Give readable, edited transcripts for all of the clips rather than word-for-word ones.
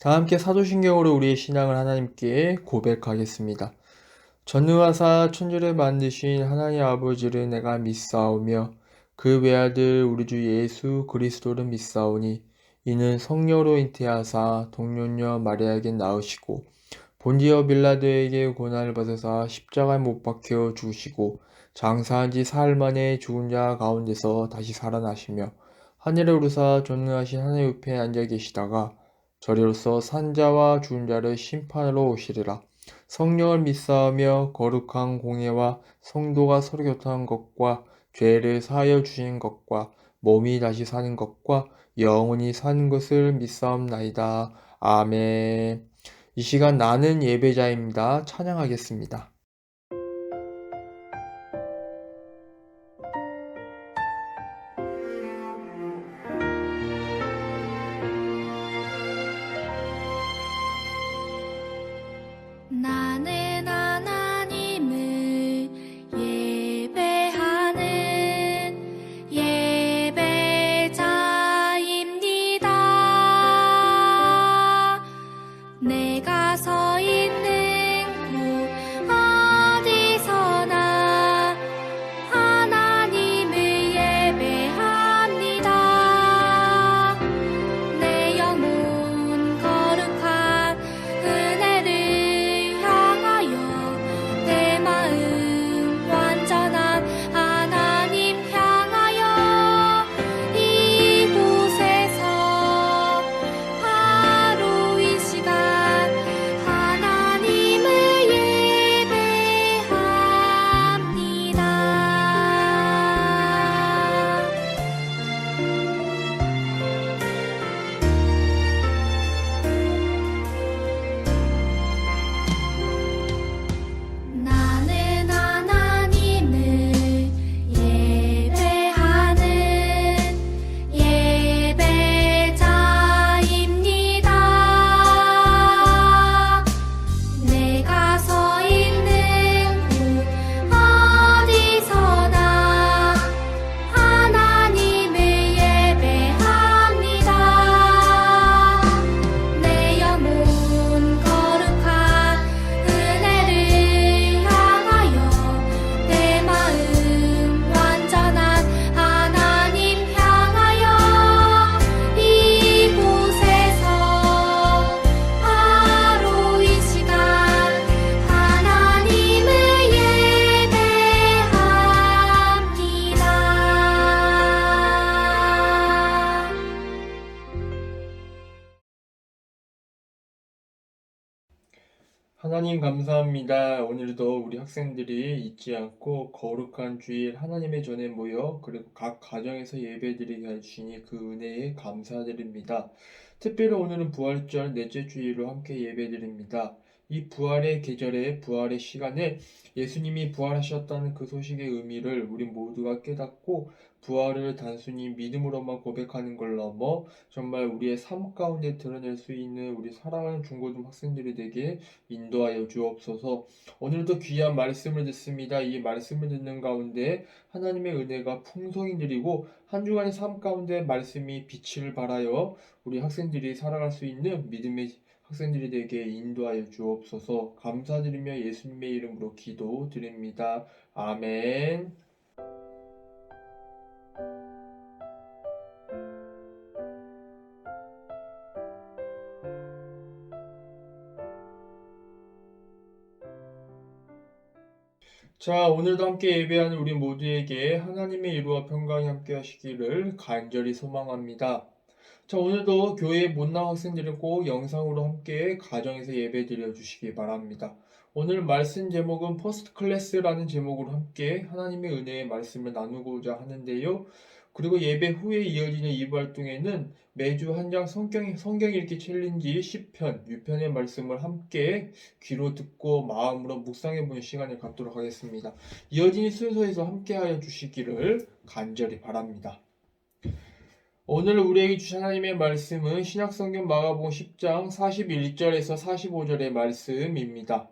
다 함께 사도신경으로 우리의 신앙을 하나님께 고백하겠습니다. 전능하사 천지를 만드신 하나님 아버지를 내가 믿사오며 그 외아들 우리 주 예수 그리스도를 믿사오니 이는 성령으로 잉태하사 동년녀 마리아에게 낳으시고 본디어 빌라도에게 고난을 받으사 십자가에 못 박혀 죽으시고 장사한 지 사흘 만에 죽은 자 가운데서 다시 살아나시며 하늘에 오르사 전능하신 하나님 옆에 앉아 계시다가 저리로서 산자와 죽은 자를 심판하러 오시리라. 성령을 믿사오며 거룩한 공예와 성도가 서로 교통한 것과 죄를 사하여 주신 것과 몸이 다시 사는 것과 영원히 사는 것을 믿사옵나이다. 아멘. 이 시간 나는 예배자입니다. 찬양하겠습니다. 나는 하나님을 예배하는 예배자입니다. 내가 서 있는 곳 어디서나 하나님을 예배합니다. 내 영혼 거룩한 은혜를 향하여 내 마음 완전한 하나님 향하여 이곳에서 바로 이 시간 하나님을 예배합니다. 나는 하나님을 예배하는 예배자입니다. 내가 서 있는 곳 어디서나 하나님을 예배합니다. 내 영혼 거룩한 은혜를 향하여 내 마음 완전한 하나님 향하여 이곳에서 바로 이 시간 하나님을 예배합니다. 하나님 감사합니다. 오늘도 우리 학생들이 잊지 않고 거룩한 주일 하나님의 전에 모여 그리고 각 가정에서 예배드리게 해주시니 그 은혜에 감사드립니다. 특별히 오늘은 부활절 넷째 주일로 함께 예배드립니다. 이 부활의 계절에 부활의 시간에 예수님이 부활하셨다는 그 소식의 의미를 우리 모두가 깨닫고 부활을 단순히 믿음으로만 고백하는 걸 넘어 정말 우리의 삶 가운데 드러낼 수 있는 우리 사랑하는 중고등 학생들이 되게 인도하여 주옵소서. 오늘도 귀한 말씀을 듣습니다. 이 말씀을 듣는 가운데 하나님의 은혜가 풍성히 누리고 한 주간의 삶 가운데 말씀이 빛을 발하여 우리 학생들이 살아갈 수 있는 믿음의 학생들이 되게 인도하여 주옵소서. 감사드리며 예수님의 이름으로 기도드립니다. 아멘. 자, 오늘도 함께 예배하는 우리 모두에게 하나님의 위로와 평강이 함께 하시기를 간절히 소망합니다. 자, 오늘도 교회 못 나온 학생들은 꼭 영상으로 함께 가정에서 예배 드려주시기 바랍니다. 오늘 말씀 제목은 퍼스트 클래스라는 제목으로 함께 하나님의 은혜의 말씀을 나누고자 하는데요. 그리고 예배 후에 이어지는 이 활동에는 매주 한 장 성경 읽기 챌린지 10편, 6편의 말씀을 함께 귀로 듣고 마음으로 묵상해 보는 시간을 갖도록 하겠습니다. 이어지는 순서에서 함께하여 주시기를 간절히 바랍니다. 오늘 우리에게 주신 하나님의 말씀은 신약성경 마가복음 10장 41절에서 45절의 말씀입니다.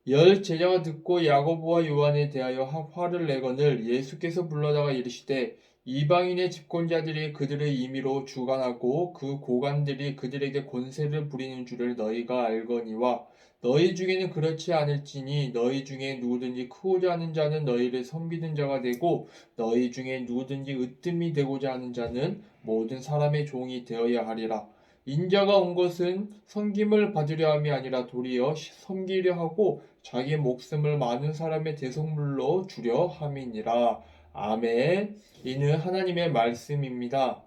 열 제자가 듣고 야고보와 요한에 대하여 화를 내거늘 예수께서 불러다가 이르시되 이방인의 집권자들이 그들의 임의로 주관하고 그 고관들이 그들에게 권세를 부리는 줄을 너희가 알거니와 너희 중에는 그렇지 않을지니 너희 중에 누구든지 크고자 하는 자는 너희를 섬기는 자가 되고 너희 중에 누구든지 으뜸이 되고자 하는 자는 모든 사람의 종이 되어야 하리라. 인자가 온 것은 섬김을 받으려 함이 아니라 도리어 섬기려 하고 자기 목숨을 많은 사람의 대속물로 주려 함이니라. 아멘. 이는 하나님의 말씀입니다.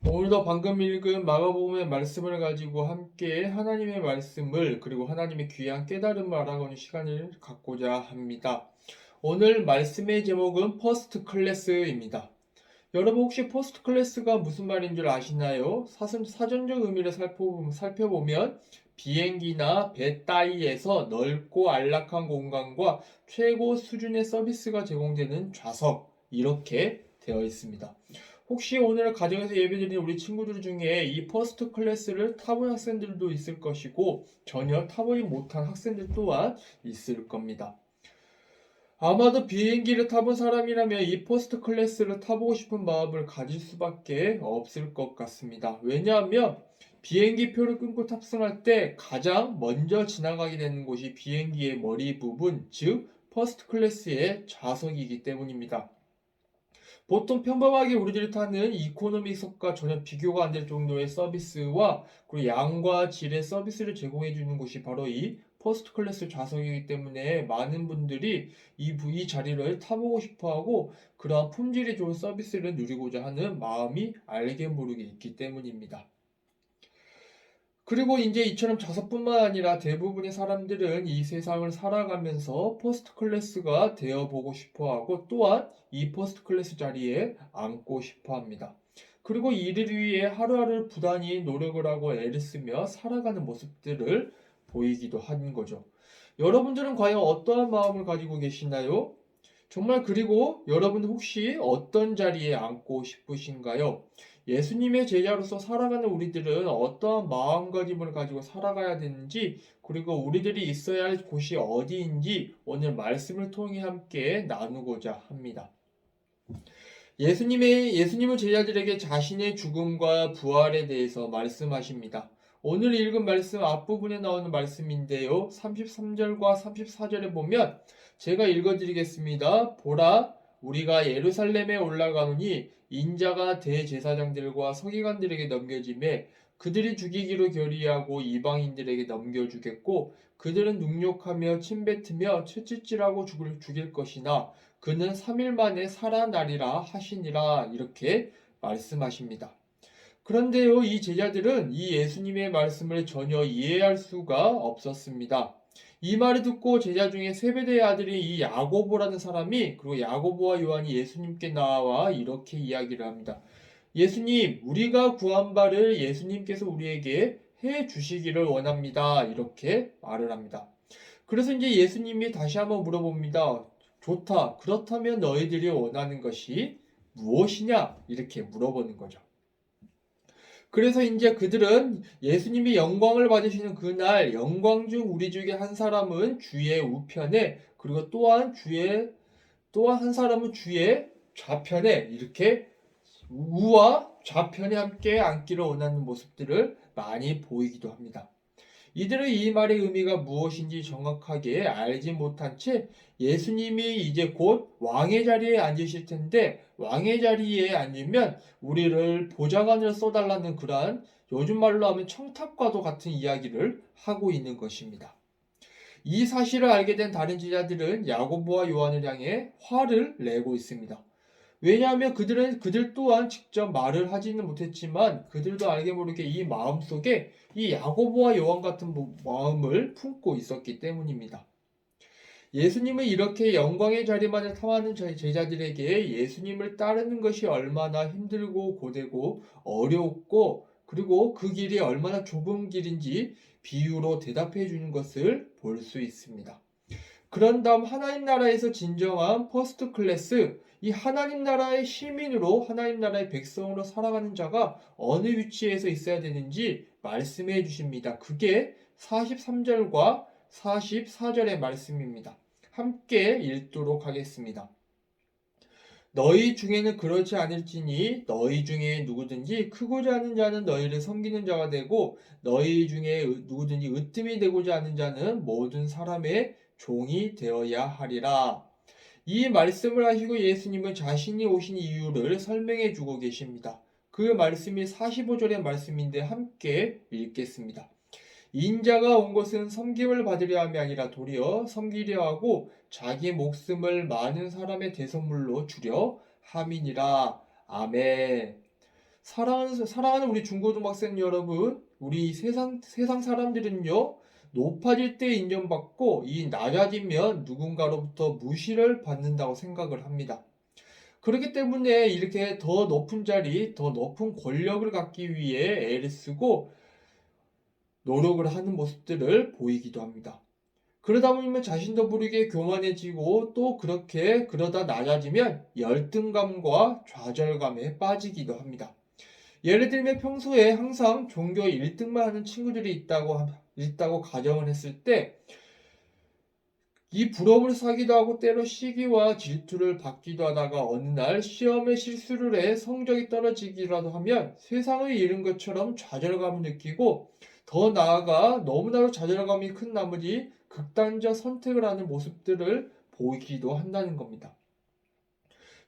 오늘도 방금 읽은 마가복음의 말씀을 가지고 함께 하나님의 말씀을 그리고 하나님의 귀한 깨달음을 알아가는 시간을 갖고자 합니다. 오늘 말씀의 제목은 퍼스트 클래스입니다. 여러분 혹시 퍼스트 클래스가 무슨 말인 줄 아시나요? 사전적 의미를 살펴보면 비행기나 배 따위에서 넓고 안락한 공간과 최고 수준의 서비스가 제공되는 좌석 이렇게 되어 있습니다. 혹시 오늘 가정에서 예배드리는 우리 친구들 중에 이 퍼스트 클래스를 타본 학생들도 있을 것이고 전혀 타보지 못한 학생들 또한 있을 겁니다. 아마도 비행기를 타본 사람이라면 이 퍼스트 클래스를 타보고 싶은 마음을 가질 수밖에 없을 것 같습니다. 왜냐하면 비행기 표를 끊고 탑승할 때 가장 먼저 지나가게 되는 곳이 비행기의 머리 부분, 즉 퍼스트 클래스의 좌석이기 때문입니다. 보통 평범하게 우리들이 타는 이코노미석과 전혀 비교가 안 될 정도의 서비스와 그리고 양과 질의 서비스를 제공해 주는 곳이 바로 이 퍼스트 클래스 좌석이기 때문에 많은 분들이 이 자리를 타보고 싶어 하고 그러한 품질이 좋은 서비스를 누리고자 하는 마음이 알게 모르게 있기 때문입니다. 그리고 이제 이처럼 좌석뿐만 아니라 대부분의 사람들은 이 세상을 살아가면서 퍼스트 클래스가 되어보고 싶어 하고 또한 이 퍼스트 클래스 자리에 앉고 싶어 합니다. 그리고 이를 위해 하루하루 부단히 노력을 하고 애를 쓰며 살아가는 모습들을 보이기도 하는 거죠. 여러분들은 과연 어떠한 마음을 가지고 계시나요? 정말 그리고 여러분 혹시 어떤 자리에 앉고 싶으신가요? 예수님의 제자로서 살아가는 우리들은 어떠한 마음가짐을 가지고 살아가야 되는지 그리고 우리들이 있어야 할 곳이 어디인지 오늘 말씀을 통해 함께 나누고자 합니다. 예수님은 제자들에게 자신의 죽음과 부활에 대해서 말씀하십니다. 오늘 읽은 말씀 앞부분에 나오는 말씀인데요. 33절과 34절에 보면 제가 읽어드리겠습니다. 보라, 우리가 예루살렘에 올라가노니 인자가 대제사장들과 서기관들에게 넘겨지매 그들이 죽이기로 결의하고 이방인들에게 넘겨주겠고 그들은 능욕하며 침뱉으며 채찍질하고 죽일 것이나 그는 3일 만에 살아나리라 하시니라 이렇게 말씀하십니다. 그런데요, 이 제자들은 이 예수님의 말씀을 전혀 이해할 수가 없었습니다. 이 말을 듣고 제자 중에 세베대의 아들인 이 야고보라는 사람이 그리고 야고보와 요한이 예수님께 나와 이렇게 이야기를 합니다. 예수님, 우리가 구한 바를 예수님께서 우리에게 해 주시기를 원합니다. 이렇게 말을 합니다. 그래서 이제 예수님이 다시 한번 물어봅니다. 좋다. 그렇다면 너희들이 원하는 것이 무엇이냐? 이렇게 물어보는 거죠. 그래서 이제 그들은 예수님이 영광을 받으시는 그날 영광 중 우리 중에 한 사람은 주의 우편에 그리고 또한 한 사람은 주의 좌편에 이렇게 우와 좌편에 함께 앉기를 원하는 모습들을 많이 보이기도 합니다. 이들은 이 말의 의미가 무엇인지 정확하게 알지 못한 채 예수님이 이제 곧 왕의 자리에 앉으실 텐데 왕의 자리에 앉으면 우리를 보좌관으로 써달라는 그러한 요즘 말로 하면 청탁과도 같은 이야기를 하고 있는 것입니다. 이 사실을 알게 된 다른 제자들은 야고보와 요한을 향해 화를 내고 있습니다. 왜냐하면 그들 또한 직접 말을 하지는 못했지만 그들도 알게 모르게 이 마음속에 이 야고보와 요한 같은 마음을 품고 있었기 때문입니다. 예수님은 이렇게 영광의 자리만을 탐하는 제자들에게 예수님을 따르는 것이 얼마나 힘들고 고되고 어려웠고 그리고 그 길이 얼마나 좁은 길인지 비유로 대답해 주는 것을 볼 수 있습니다. 그런 다음 하나님 나라에서 진정한 퍼스트 클래스, 이 하나님 나라의 시민으로 하나님 나라의 백성으로 살아가는 자가 어느 위치에서 있어야 되는지 말씀해 주십니다. 그게 43절과 44절의 말씀입니다. 함께 읽도록 하겠습니다. 너희 중에는 그렇지 않을지니 너희 중에 누구든지 크고자 하는 자는 너희를 섬기는 자가 되고 너희 중에 누구든지 으뜸이 되고자 하는 자는 모든 사람의 종이 되어야 하리라. 이 말씀을 하시고 예수님은 자신이 오신 이유를 설명해 주고 계십니다. 그 말씀이 45절의 말씀인데 함께 읽겠습니다. 인자가 온 것은 섬김을 받으려 함이 아니라 도리어 섬기려 하고 자기 목숨을 많은 사람의 대선물로 주려 함이니라. 아멘. 사랑하는 우리 중고등학생 여러분, 우리 세상 사람들은요, 높아질 때 인정받고 이 낮아지면 누군가로부터 무시를 받는다고 생각을 합니다. 그렇기 때문에 이렇게 더 높은 자리, 더 높은 권력을 갖기 위해 애를 쓰고 노력을 하는 모습들을 보이기도 합니다. 그러다 보면 자신도 모르게 교만해지고 또 그러다 낮아지면 열등감과 좌절감에 빠지기도 합니다. 예를 들면 평소에 항상 종교에 1등만 하는 친구들이 있다고 가정을 했을 때 이 부러움을 사기도 하고 때로 시기와 질투를 받기도 하다가 어느 날 시험에 실수를 해 성적이 떨어지기라도 하면 세상을 잃은 것처럼 좌절감을 느끼고 더 나아가 너무나도 좌절감이 큰 나머지 극단적 선택을 하는 모습들을 보이기도 한다는 겁니다.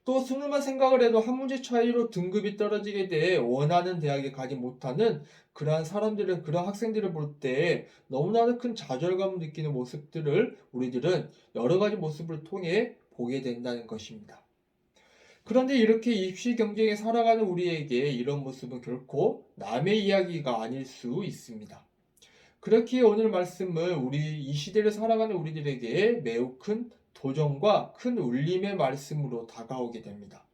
또 수능만 생각을 해도 한 문제 차이로 등급이 떨어지게 돼 원하는 대학에 가지 못하는 그러한 학생들을 볼 때 너무나도 큰 좌절감을 느끼는 모습들을 우리들은 여러 가지 모습을 통해 보게 된다는 것입니다. 그런데 이렇게 입시 경쟁에 살아가는 우리에게 이런 모습은 결코 남의 이야기가 아닐 수 있습니다. 그렇기에 오늘 말씀은 이 시대를 살아가는 우리들에게 매우 큰 도전과 큰 울림의 말씀으로 다가오게 됩니다.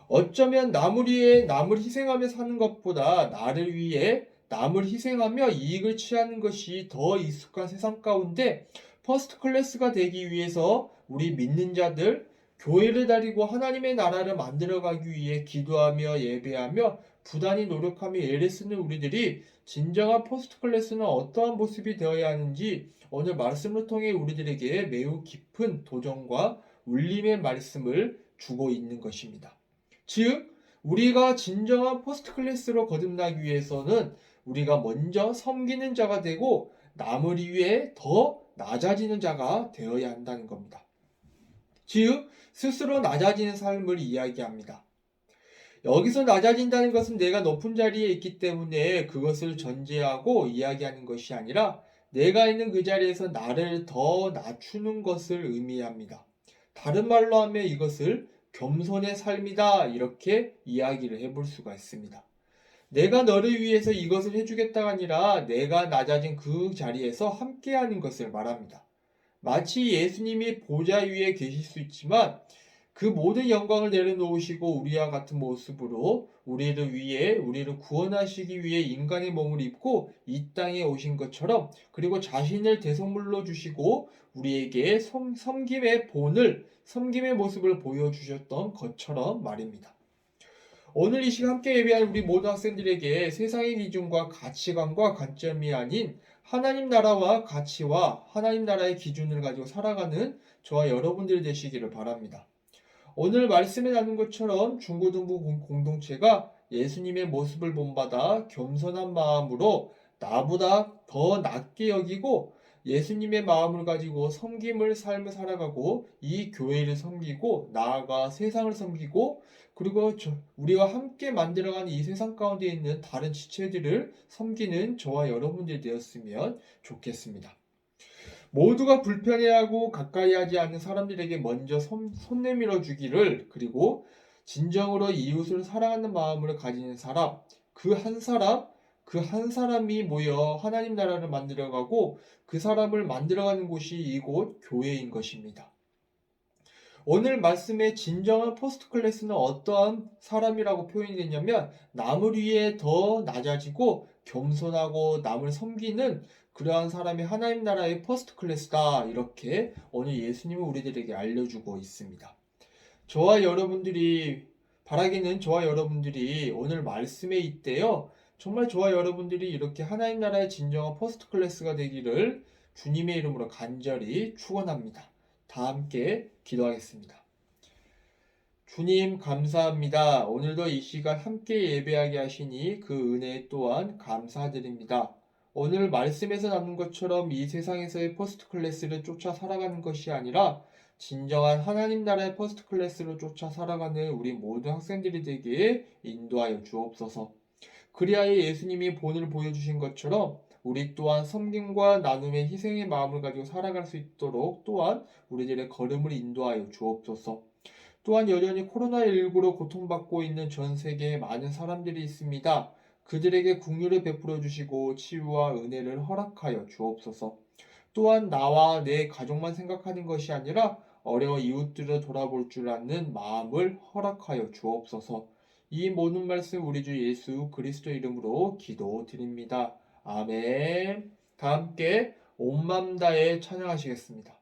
어쩌면 남을 희생하며 사는 것보다 나를 위해 남을 희생하며 이익을 취하는 것이 더 익숙한 세상 가운데 퍼스트 클래스가 되기 위해서 우리 믿는 자들, 교회를 다니고 하나님의 나라를 만들어가기 위해 기도하며 예배하며 부단히 노력하며 애를 쓰는 우리들이 진정한 퍼스트 클래스는 어떠한 모습이 되어야 하는지 오늘 말씀을 통해 우리들에게 매우 깊은 도전과 울림의 말씀을 주고 있는 것입니다. 즉, 우리가 진정한 퍼스트 클래스로 거듭나기 위해서는 우리가 먼저 섬기는 자가 되고 남을 위해 더 낮아지는 자가 되어야 한다는 겁니다. 즉, 스스로 낮아지는 삶을 이야기합니다. 여기서 낮아진다는 것은 내가 높은 자리에 있기 때문에 그것을 전제하고 이야기하는 것이 아니라 내가 있는 그 자리에서 나를 더 낮추는 것을 의미합니다. 다른 말로 하면 이것을 겸손의 삶이다 이렇게 이야기를 해볼 수가 있습니다. 내가 너를 위해서 이것을 해주겠다가 아니라 내가 낮아진 그 자리에서 함께하는 것을 말합니다. 마치 예수님이 보좌 위에 계실 수 있지만 그 모든 영광을 내려놓으시고 우리와 같은 모습으로 우리를 구원하시기 위해 인간의 몸을 입고 이 땅에 오신 것처럼 그리고 자신을 대속물로 주시고 우리에게 섬김의 모습을 보여주셨던 것처럼 말입니다. 오늘 이 시간 함께 예배할 우리 모든 학생들에게 세상의 기준과 가치관과 관점이 아닌 하나님 나라와 가치와 하나님 나라의 기준을 가지고 살아가는 저와 여러분들 되시기를 바랍니다. 오늘 말씀에 나눈 것처럼 중고등부 공동체가 예수님의 모습을 본받아 겸손한 마음으로 나보다 더 낮게 여기고 예수님의 마음을 가지고 섬김을 삶을 살아가고 이 교회를 섬기고 나아가 세상을 섬기고 그리고 우리와 함께 만들어가는 이 세상 가운데 있는 다른 지체들을 섬기는 저와 여러분들이 되었으면 좋겠습니다. 모두가 불편해하고 가까이 하지 않는 사람들에게 먼저 손 내밀어 주기를 그리고 진정으로 이웃을 사랑하는 마음을 가지는 사람, 그 한 사람이 모여 하나님 나라를 만들어가고 그 사람을 만들어가는 곳이 이곳 교회인 것입니다. 오늘 말씀의 진정한 퍼스트 클래스는 어떠한 사람이라고 표현이 되냐면 남을 위해 더 낮아지고 겸손하고 남을 섬기는 그러한 사람이 하나님 나라의 퍼스트 클래스다 이렇게 오늘 예수님은 우리들에게 알려주고 있습니다. 바라기는 저와 여러분들이 오늘 말씀에 있대요. 정말 저와 여러분들이 이렇게 하나님 나라의 진정한 퍼스트 클래스가 되기를 주님의 이름으로 간절히 축원합니다. 다 함께 기도하겠습니다. 주님 감사합니다. 오늘도 이 시간 함께 예배하게 하시니 그 은혜 또한 감사드립니다. 오늘 말씀에서 나눈 것처럼 이 세상에서의 퍼스트 클래스를 쫓아 살아가는 것이 아니라 진정한 하나님 나라의 퍼스트 클래스를 쫓아 살아가는 우리 모든 학생들이 되게 인도하여 주옵소서. 그리하여 예수님이 본을 보여주신 것처럼 우리 또한 섬김과 나눔의 희생의 마음을 가지고 살아갈 수 있도록 또한 우리들의 걸음을 인도하여 주옵소서. 또한 여전히 코로나19로 고통받고 있는 전 세계에 많은 사람들이 있습니다. 그들에게 긍휼을 베풀어 주시고 치유와 은혜를 허락하여 주옵소서. 또한 나와 내 가족만 생각하는 것이 아니라 어려운 이웃들을 돌아볼 줄 아는 마음을 허락하여 주옵소서. 이 모든 말씀 우리 주 예수 그리스도 이름으로 기도드립니다. 아멘. 다 함께 온 마음 다해 찬양하시겠습니다.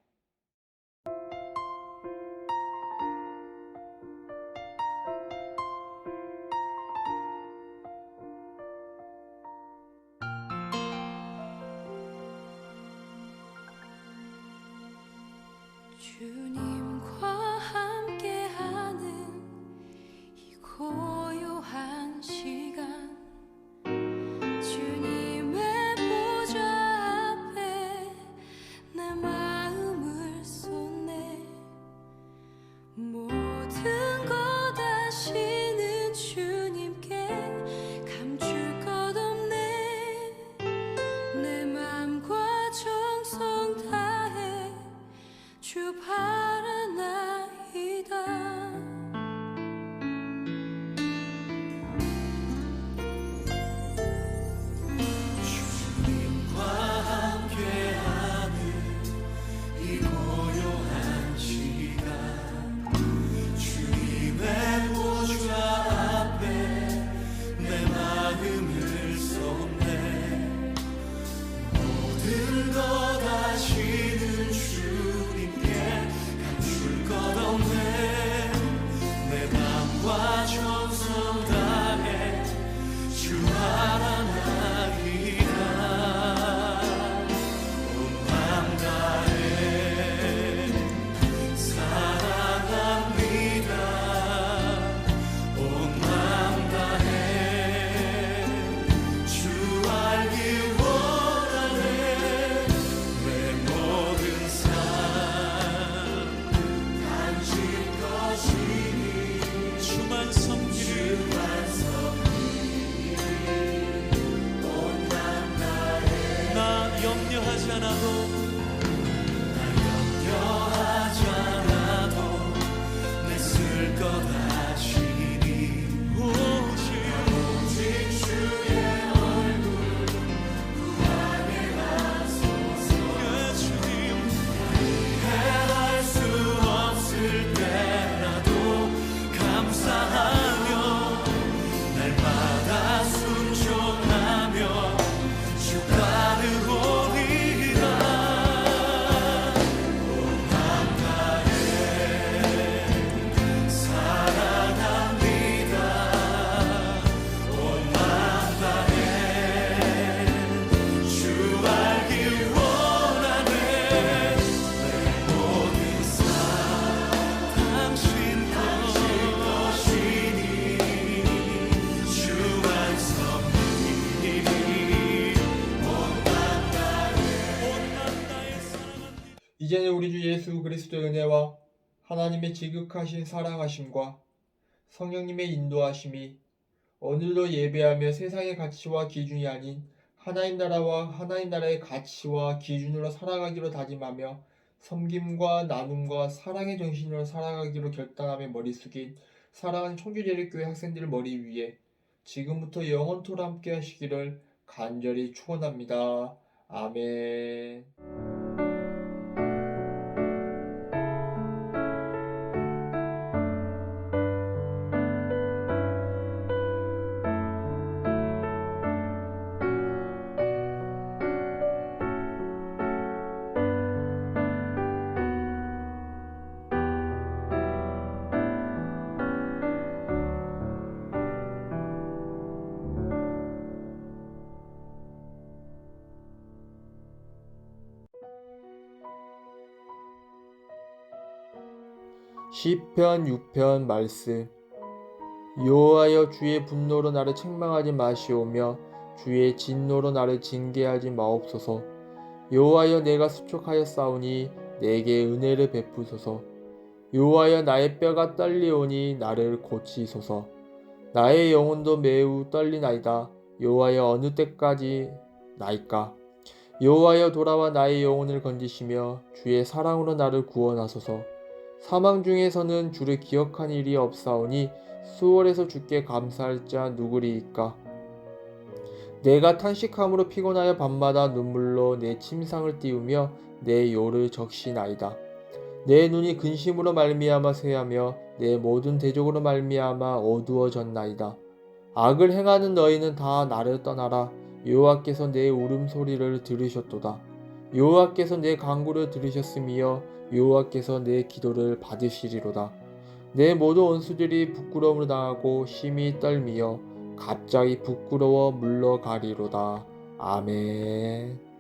주님과 함께하는 이 고요한 시간 주님의 보좌 앞에 내 마음을 쏟네 모든 것 아시는 주님께 감출 것 없네 내 맘과 정성 다해 주 바라나이다 주님과 함께하는 이 고요한 시간 주님의 보좌 앞에 내 마음을 쏟네 모든 것 아시는 주님께 감출 것 없네 내 맘과 정성 다해 주 바라나이다 온 맘 다해 사랑합니다 온 맘 다해 주 알기 원하네 내 모든 삶 당신 것이니 주만 섬기리 나 염려하지 않아도 내 쓸 것 아시니 오직 주의 얼굴 구하게 하소서 주님 해할 수 없을 때라도 감사하며 날마다 순종하며 주 따르오리라 온 맘 다해 사랑합니다 온 맘 다해 주 알기 원하네 내 모든 삶 당신 것이니 주만 섬기리 온 맘 다해 사랑합니다 이제는 우리 주 예수 그리스도의 은혜와 하나님의 지극하신 사랑하심과 성령님의 인도하심이 오늘도 예배하며 세상의 가치와 기준이 아닌 하나님 나라와 하나님 나라의 가치와 기준으로 살아가기로 다짐하며 섬김과 나눔과 사랑의 정신으로 살아가기로 결단하며 머리 숙인 사랑하는 청주제일교회 학생들 머리 위에 지금부터 영원토록 함께 하시기를 간절히 축원합니다. 아멘. 시편 6편 말씀. 여호와여, 주의 분노로 나를 책망하지 마시오며 주의 진노로 나를 징계하지 마옵소서. 여호와여, 내가 수척하였사오니 내게 은혜를 베푸소서. 여호와여, 나의 뼈가 떨리오니 나를 고치소서. 나의 영혼도 매우 떨리나이다. 여호와여, 어느 때까지 나이까? 여호와여, 돌아와 나의 영혼을 건지시며 주의 사랑으로 나를 구원하소서. 사망 중에서는 주를 기억한 일이 없사오니 수월에서 주께 감사할 자 누구리이까? 내가 탄식함으로 피곤하여 밤마다 눈물로 내 침상을 띄우며 내 요를 적시나이다. 내 눈이 근심으로 말미암아 쇠하며 내 모든 대적으로 말미암아 어두워졌나이다. 악을 행하는 너희는 다 나를 떠나라. 여호와께서 내 울음소리를 들으셨도다. 여호와께서 내 간구를 들으셨으며 여호와께서 내 기도를 받으시리로다. 내 모든 원수들이 부끄러움을 당하고 심히 떨미어 갑자기 부끄러워 물러가리로다. 아멘.